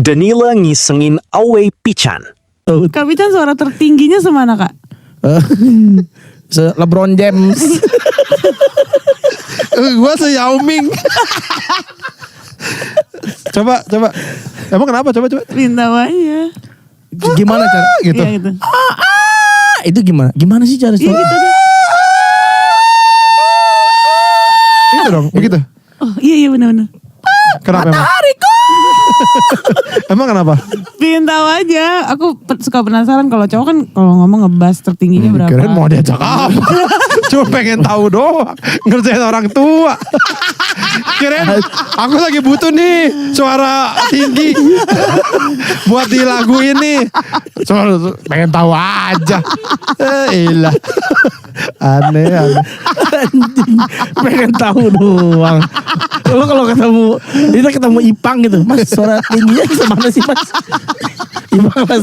Danila ngisengin Awe Pican. Kak Pican suara tertingginya semana kak? LeBron James. Gua Yao Ming. Coba. Emang kenapa? Coba. Minta aja. Gimana cara? Gitu. Iya gitu. Itu gimana? Gimana sih cara? Iya gitu deh. Itu dong, begitu. Oh iya benar-benar. Kenapa emang? Emang kenapa? Pengen tahu aja. Aku suka penasaran kalau cowok kan kalau ngomong ngebas tertingginya berapa. Kirain mau diajak apa? Cuma pengen tahu doang. Ngerjain orang tua. Kirain aku lagi butuh nih suara tinggi buat di lagu ini. Cuma pengen tahu aja. Ilah. Aneh. Anjing, pengen tahu doang. Lo kalau ketemu Ipang gitu, Mas suara tingginya gimana sih Mas? Ipang